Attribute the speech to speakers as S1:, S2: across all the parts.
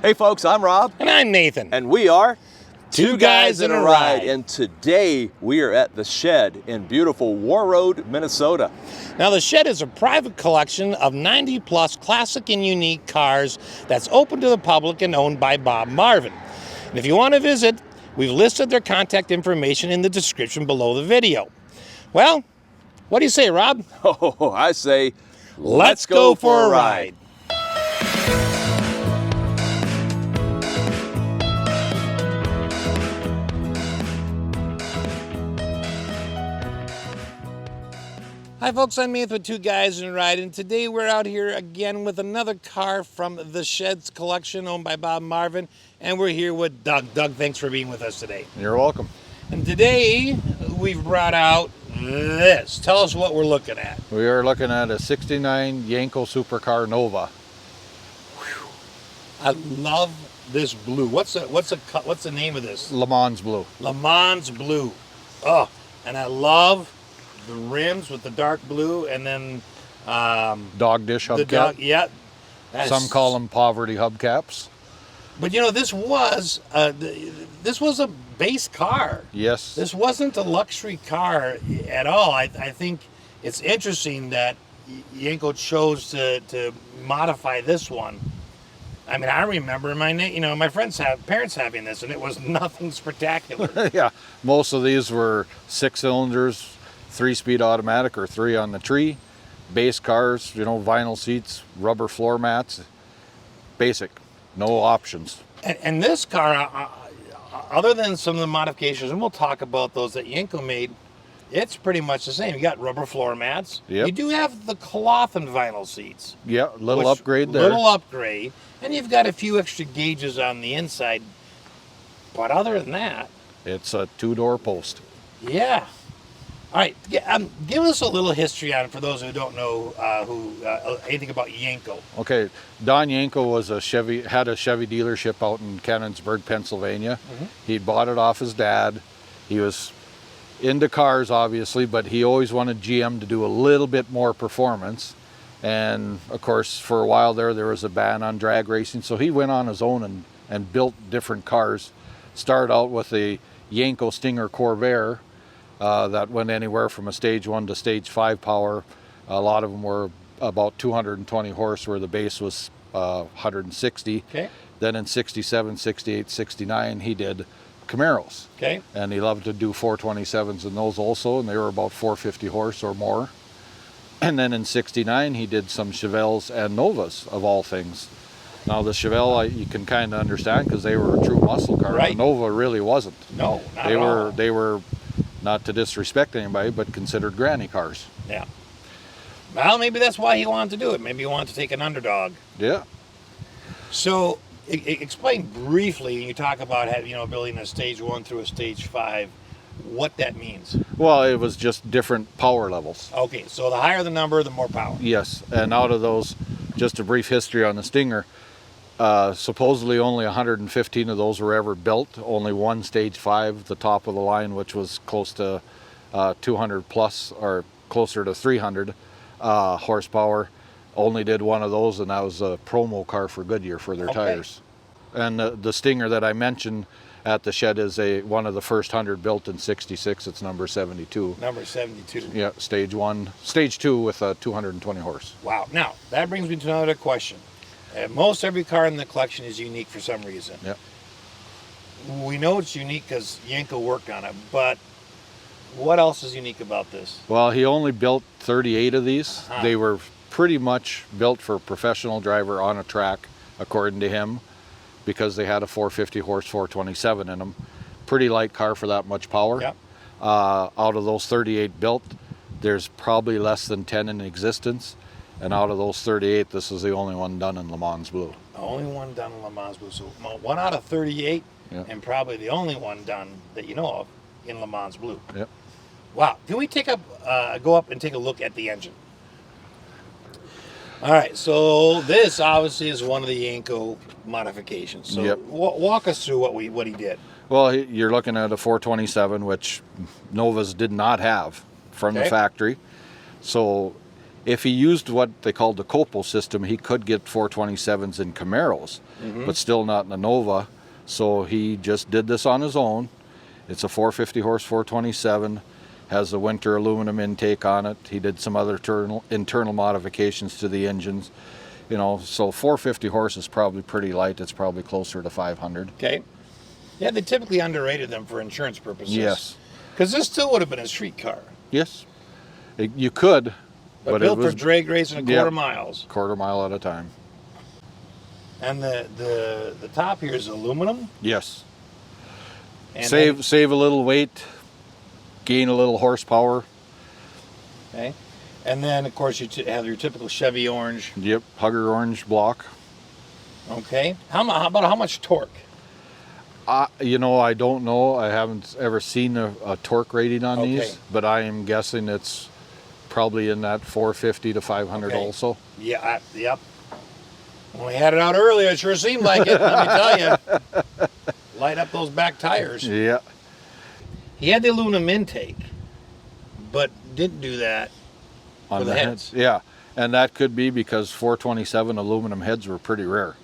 S1: Hey folks, I'm Rob.
S2: And I'm Nathan.
S1: And we are
S2: Two Guys in a Ride.
S1: And today we are at the Shed in beautiful Warroad, Minnesota.
S2: Now the Shed is a private collection of 90 plus classic and unique cars that's open to the public and owned by Bob Marvin. And if you want to visit, we've listed their contact information in the description below the video. Well, what do you say, Rob?
S1: Oh, I say,
S2: let's go for a ride. Hi folks, I'm Nathan with Two Guys in a Ride, and today we're out here again with another car from the Shed's collection owned by Bob Marvin, and we're here with Doug. Doug, thanks for being with us today.
S3: You're welcome.
S2: And today we've brought out this. Tell us what we're looking at.
S3: We are looking at a 69 Yenko Super Nova.
S2: Whew. I love this blue. What's the name of this?
S3: Mans Blue.
S2: Mans Blue. Oh, and I love the rims with the dark blue, and then
S3: dog dish hubcap.
S2: Yeah.
S3: Some call them poverty hubcaps.
S2: But you know, this was a base car.
S3: Yes.
S2: This wasn't a luxury car at all. I think it's interesting that Yenko chose to modify this one. I mean, I remember my parents having this, and it was nothing spectacular.
S3: Yeah, most of these were 6 cylinders, 3-speed automatic or 3 on the tree, base cars, vinyl seats, rubber floor mats, basic, no options.
S2: And this car, other than some of the modifications, and we'll talk about those that Yenko made, it's pretty much the same. You got rubber floor mats.
S3: Yep.
S2: You do have the cloth and vinyl seats.
S3: Yeah, little upgrade there.
S2: Little upgrade. And you've got a few extra gauges on the inside. But other than that,
S3: it's a 2-door post.
S2: Yeah. All right, give us a little history on it for those who don't know anything about Yenko.
S3: Okay, Don Yenko had a Chevy dealership out in Canonsburg, Pennsylvania. Mm-hmm. He'd bought it off his dad. He was into cars, obviously, but he always wanted GM to do a little bit more performance. And of course, for a while there was a ban on drag racing, so he went on his own and built different cars. Started out with a Yenko Stinger Corvair. That went anywhere from a stage 1 to stage 5 power. A lot of them were about 220 horse, where the base was 160.
S2: Okay.
S3: Then in 67, 68, 69, he did Camaros.
S2: Okay.
S3: And he loved to do 427s in those also, and they were about 450 horse or more. And then in 69, he did some Chevelles and Novas, of all things. Now the Chevelle, you can kind of understand, because they were a true muscle car.
S2: Right.
S3: The Nova really wasn't.
S2: No, not at all.
S3: They were, not to disrespect anybody, but considered granny cars.
S2: Yeah. Well, maybe that's why he wanted to do it. Maybe he wanted to take an underdog.
S3: Yeah.
S2: So, explain briefly. You talk about building a stage 1 through a stage 5. What that means?
S3: Well, it was just different power levels.
S2: Okay, so the higher the number, the more power.
S3: Yes, and out of those, just a brief history on the Stinger. Supposedly only 115 of those were ever built. Only one stage 5, the top of the line, which was close to 200 plus, or closer to 300 horsepower. Only did one of those, and that was a promo car for Goodyear for their tires. And the Stinger that I mentioned at the Shed is one of the first 100 built in 66. It's number 72.
S2: Number 72.
S3: Yeah, stage 1. Stage 2 with 220 horse.
S2: Wow. Now, that brings me to another question. Most every car in the collection is unique for some reason.
S3: Yep.
S2: We know it's unique because Yenko worked on it, but what else is unique about this?
S3: Well, he only built 38 of these.
S2: Uh-huh.
S3: They were pretty much built for a professional driver on a track, according to him, because they had a 450 horse 427 in them. Pretty light car for that much power.
S2: Yep.
S3: Out of those 38 built, there's probably less than 10 in existence. And out of those 38, this is the only one done in Mans Blue.
S2: The only one done in Mans Blue. So 1 out of 38,
S3: yeah. And
S2: probably the only one done that you know of in Mans Blue.
S3: Yep.
S2: Wow. Can we go up and take a look at the engine? All right. So this obviously is one of the Yenko modifications. So
S3: yep.
S2: Walk us through what he did.
S3: Well, you're looking at a 427, which Novas did not have from the factory. So If he used what they called the Copo system, he could get 427s in Camaros, but still not in the Nova. So he just did this on his own. It's a 450 horse 427, has the winter aluminum intake on it. He did some other internal modifications to the engines. You know, so 450 horse is probably pretty light. It's probably closer to 500.
S2: Okay. Yeah, they typically underrated them for insurance purposes.
S3: Yes.
S2: Because this still would have been a street car.
S3: Yes. You could.
S2: But built for drag racing a quarter miles.
S3: Quarter mile at a time.
S2: And the top here is aluminum.
S3: Yes.
S2: And
S3: Save a little weight, gain a little horsepower.
S2: Okay. And then, of course, you have your typical Chevy orange.
S3: Yep, Hugger orange block.
S2: Okay. How about how much torque?
S3: You know, I don't know. I haven't ever seen a torque rating on these, but I am guessing it's probably in that 450 to 500 also.
S2: Yeah, yep. When we had it out earlier, it sure seemed like it, let me tell you. Light up those back tires.
S3: Yeah.
S2: He had the aluminum intake, but didn't do that for the heads.
S3: Yeah, and that could be because 427 aluminum heads were pretty rare.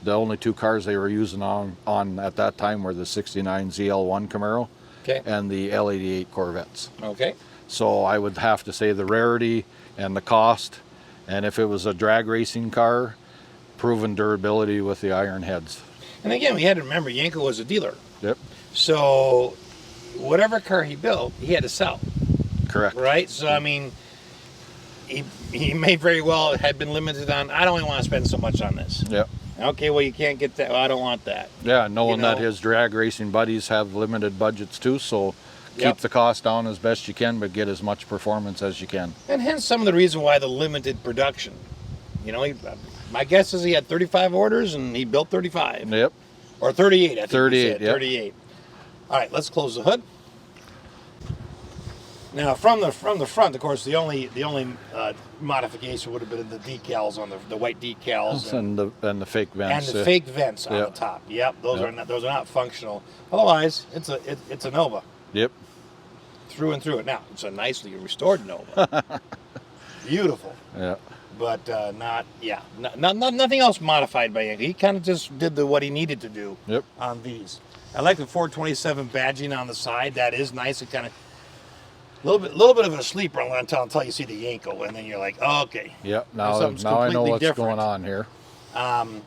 S3: The only two cars they were using on at that time were the 69 ZL1 Camaro and the L88 Corvettes.
S2: Okay.
S3: So I would have to say the rarity and the cost, and if it was a drag racing car, proven durability with the iron heads.
S2: And again, we had to remember Yenko was a dealer.
S3: Yep.
S2: So whatever car he built, he had to sell.
S3: Correct.
S2: Right? So, I mean, he may very well have been limited on, I don't even want to spend so much on this.
S3: Yep.
S2: Okay, well, you can't get that. Well, I don't want that.
S3: Yeah, knowing that his drag racing buddies have limited budgets too, so keep the cost down as best you can, but get as much performance as you can.
S2: And hence some of the reason why the limited production. You know, my guess is he had 35 orders and he built 35.
S3: Yep.
S2: Or 38, I think
S3: 38,
S2: yep. 38. All right, let's close the hood. Now, from the front, of course, the only modification would have been the decals on the white decals
S3: and the fake vents
S2: and the fake vents on the top. Yep, those are not functional. Otherwise, it's a Nova.
S3: Yep.
S2: Through and through it. Now, it's a nicely restored Nova. Beautiful.
S3: Yeah.
S2: But nothing else modified by Yenko. He kind of just did what he needed to do on these. I like the 427 badging on the side. That is nice. It kind of little bit of a sleeper until you see the Yenko, and then you're like, oh, okay.
S3: Yep. Now I know what's going on here.
S2: And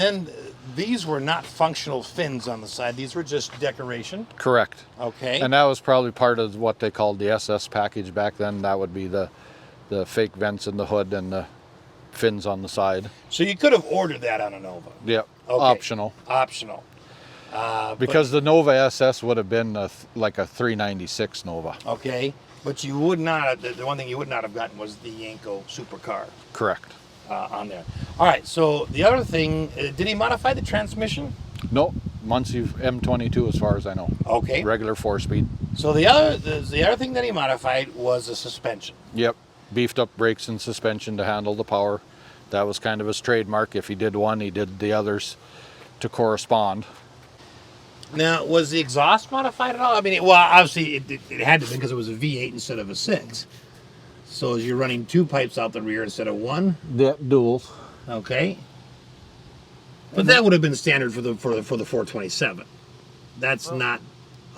S2: then these were not functional fins on the side. These were just decoration.
S3: Correct.
S2: Okay.
S3: And that was probably part of what they called the SS package back then. That would be the fake vents in the hood and the fins on the side.
S2: So you could have ordered that on a Nova.
S3: Yep.
S2: Okay.
S3: Optional. Because the Nova SS would have been like a 396 Nova.
S2: Okay. But you would not have, the one thing you would not have gotten was the Yenko supercar.
S3: Correct.
S2: On there. All right, so the other thing, did he modify the transmission?
S3: No, Muncie M22 as far as I know.
S2: Okay.
S3: Regular 4-speed.
S2: So the other thing that he modified was the suspension.
S3: Yep. Beefed up brakes and suspension to handle the power. That was kind of his trademark. If he did one, he did the others to correspond.
S2: Now, was the exhaust modified at all? I mean, obviously it had to be because it was a V8 instead of a 6. So you're running 2 pipes out the rear instead of 1?
S3: Yep, duals.
S2: Okay. But that would have been standard for the 427. That's not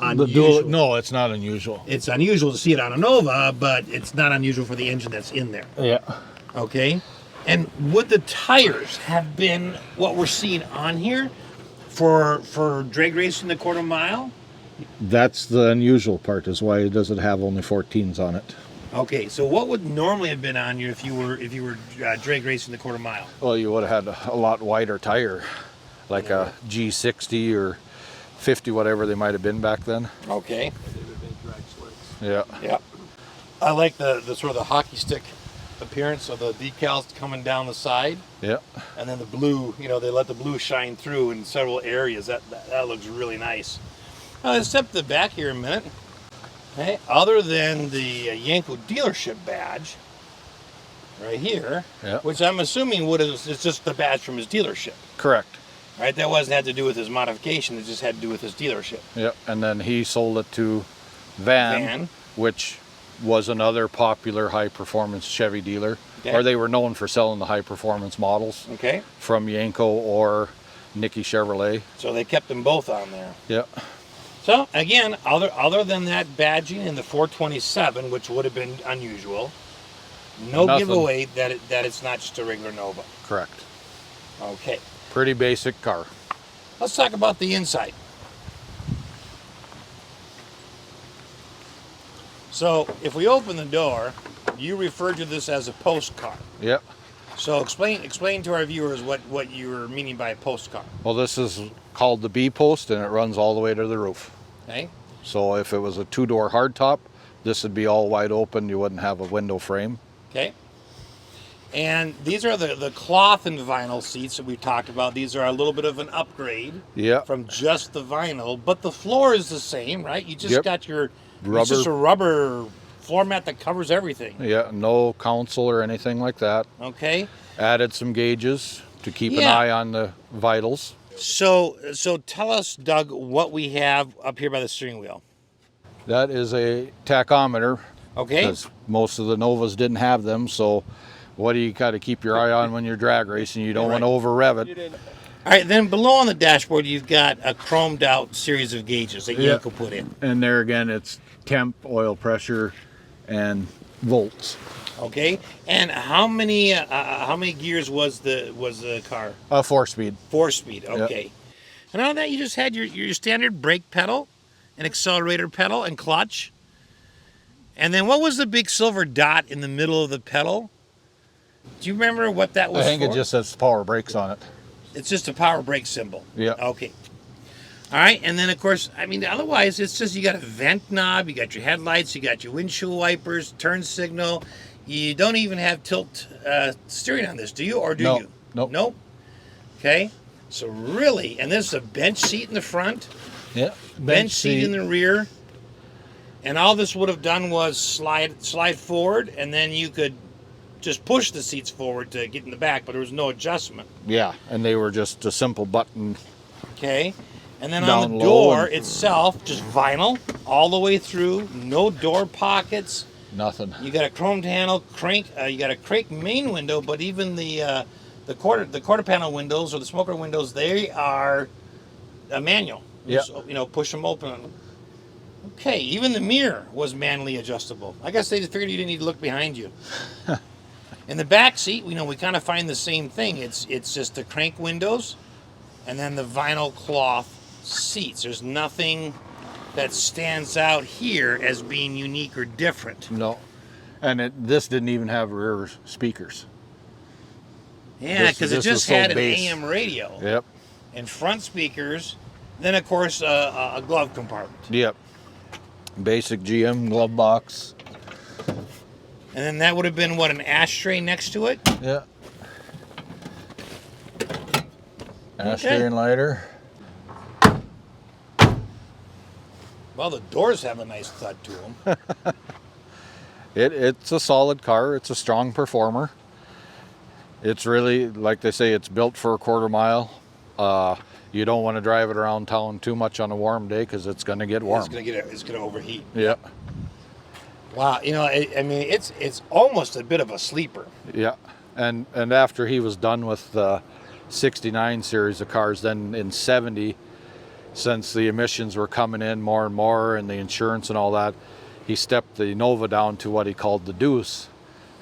S2: unusual.
S3: No, it's not unusual.
S2: It's unusual to see it on a Nova, but it's not unusual for the engine that's in there.
S3: Yeah.
S2: Okay. And would the tires have been what we're seeing on here for drag racing the quarter mile?
S3: That's the unusual part, is why it doesn't have only 14s on it.
S2: Okay, so what would normally have been on you if you were drag racing the quarter mile?
S3: Well, you would have had a lot wider tire, like a G60 or 50, whatever they might have been back then.
S2: Okay.
S3: Yeah.
S2: Yeah. I like the sort of the hockey stick appearance of the decals coming down the side.
S3: Yeah.
S2: And then the blue, they let the blue shine through in several areas. That looks really nice. Now, let's step to the back here a minute. Okay. Other than the Yenko dealership badge, right here, which I'm assuming it's just the badge from his dealership.
S3: Correct.
S2: Right. That wasn't had to do with his modification. It just had to do with his dealership.
S3: Yep. And then he sold it to Van, which was another popular high-performance Chevy dealer,
S2: Okay.
S3: or they were known for selling the high-performance models
S2: Okay.
S3: from Yenko or Nicky Chevrolet.
S2: So they kept them both on there.
S3: Yeah.
S2: So again, other than that badging in the 427, which would have been unusual, no
S3: Nothing.
S2: giveaway that it's not just a regular Nova.
S3: Correct.
S2: Okay.
S3: Pretty basic car.
S2: Let's talk about the inside. So if we open the door, you refer to this as a post car.
S3: Yep.
S2: So explain to our viewers what you were meaning by a post car.
S3: Well, this is called the B post, and it runs all the way to the roof.
S2: Okay.
S3: So if it was a two-door hardtop, this would be all wide open. You wouldn't have a window frame.
S2: Okay. And these are the cloth and vinyl seats that we've talked about. These are a little bit of an upgrade
S3: Yeah.
S2: from just the vinyl, but the floor is the same, right? You just
S3: Yep.
S2: got your
S3: Rubber.
S2: It's just a rubber floor mat that covers everything.
S3: Yeah, no console or anything like that.
S2: Okay.
S3: Added some gauges to keep an
S2: Yeah.
S3: eye on the vitals.
S2: So tell us, Doug, what we have up here by the steering wheel.
S3: That is a tachometer,
S2: Okay.
S3: because most of the Novas didn't have them. So what do you got to keep your eye on when you're drag racing? You don't want to over rev it.
S2: All right. Then below on the dashboard, you've got a chromed out series of gauges that
S3: Yeah.
S2: Yenko put in.
S3: And there again, it's temp, oil pressure, and volts.
S2: Okay. And how many gears was the car?
S3: 4-speed.
S2: 4-speed. Okay. And on that, you just had your standard brake pedal, an accelerator pedal, and clutch. And then what was the big silver dot in the middle of the pedal? Do you remember what that was
S3: I think
S2: for?
S3: it just says power brakes on it.
S2: It's just a power brake symbol.
S3: Yeah.
S2: Okay. All right, and then of course, I mean, otherwise it's just you got a vent knob, you got your headlights, you got your windshield wipers, turn signal. You don't even have tilt steering on this, do you? Or do
S3: No.
S2: you?
S3: Nope.
S2: Nope. Okay. So really, and this is a bench seat in the front,
S3: Yeah.
S2: bench seat in the rear, and all this would have done was slide forward, and then you could just push the seats forward to get in the back, but there was no adjustment.
S3: Yeah, and they were just a simple button.
S2: Okay. And then
S3: Down
S2: on the
S3: low
S2: door
S3: and-
S2: itself, just vinyl all the way through, no door pockets.
S3: Nothing.
S2: You got a chromed handle, crank. You got a crank main window, but even the quarter panel windows or the smoker windows, they are a manual.
S3: Yeah.
S2: So, push them open. Okay. Even the mirror was manually adjustable. I guess they just figured you didn't need to look behind you. In the back seat, we kind of find the same thing. It's just the crank windows, and then the vinyl cloth seats. There's nothing that stands out here as being unique or different.
S3: No. And this didn't even have rear speakers.
S2: Yeah, because it
S3: this
S2: just
S3: was so
S2: had an
S3: base.
S2: AM radio
S3: Yep.
S2: and front speakers. Then, of course, a glove compartment.
S3: Yep. Basic GM glove box.
S2: And then that would have been, what, an ashtray next to it?
S3: Yeah. Ashtray and lighter.
S2: Well, the doors have a nice thud to them.
S3: It's a solid car. It's a strong performer. It's really, like they say, it's built for a quarter mile. You don't want to drive it around town too much on a warm day because it's going to get warm.
S2: It's gonna overheat.
S3: Yeah.
S2: Wow, I mean, it's almost a bit of a sleeper.
S3: Yeah. And after he was done with the 69 series of cars, then in 70, since the emissions were coming in more and more and the insurance and all that, he stepped the Nova down to what he called the Deuce,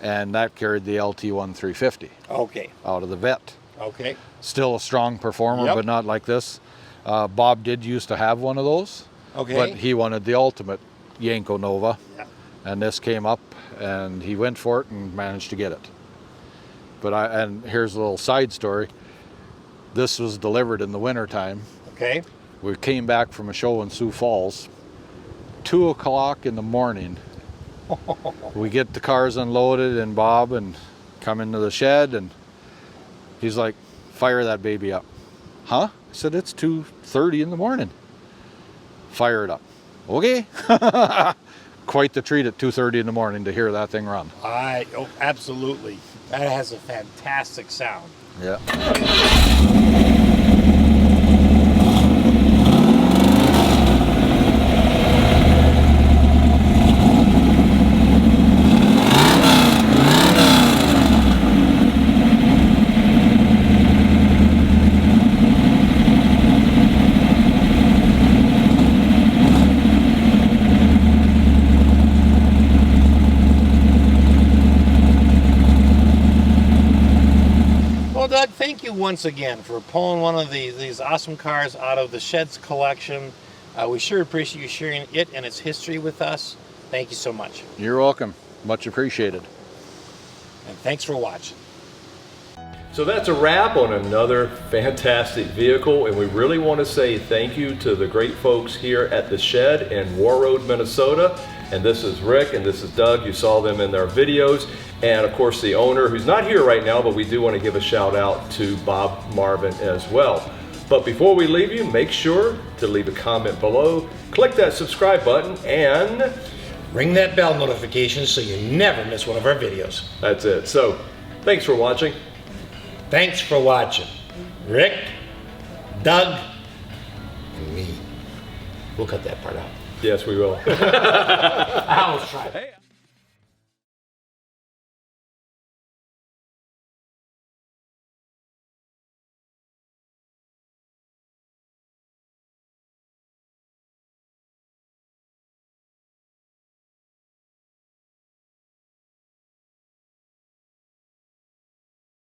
S3: and that carried the LT1350
S2: Okay.
S3: out of the vet.
S2: Okay.
S3: Still a strong performer,
S2: Yep.
S3: but not like this. Bob did used to have one of those,
S2: Okay.
S3: but he wanted the ultimate Yenko Nova,
S2: Yeah.
S3: and this came up, and he went for it and managed to get it. And here's a little side story. This was delivered in the wintertime.
S2: Okay.
S3: We came back from a show in Sioux Falls, 2 o'clock in the morning. We get the cars unloaded and Bob and come into the shed, and he's like, fire that baby up. Huh? I said, it's 2:30 in the morning. Fire it up. Okay. Quite the treat at 2:30 in the morning to hear that thing run.
S2: Absolutely. That has a fantastic sound.
S3: Yeah.
S2: once again for pulling one of these awesome cars out of the Shed's collection. We sure appreciate you sharing it and its history with us. Thank you so much.
S3: You're welcome. Much appreciated.
S2: And thanks for watching.
S1: So that's a wrap on another fantastic vehicle, and we really want to say thank you to the great folks here at the Shed in Warroad, Minnesota. And this is Rick and this is Doug. You saw them in their videos. And of course the owner, who's not here right now, but we do want to give a shout out to Bob Marvin as well. But before we leave you, make sure to leave a comment below, click that subscribe button, and
S2: ring that bell notification so you never miss one of our videos.
S1: that's it. So thanks for watching.
S2: Thanks for watching. Rick, Doug, and me. We'll cut that part out.
S1: Yes, we will.
S2: I always try.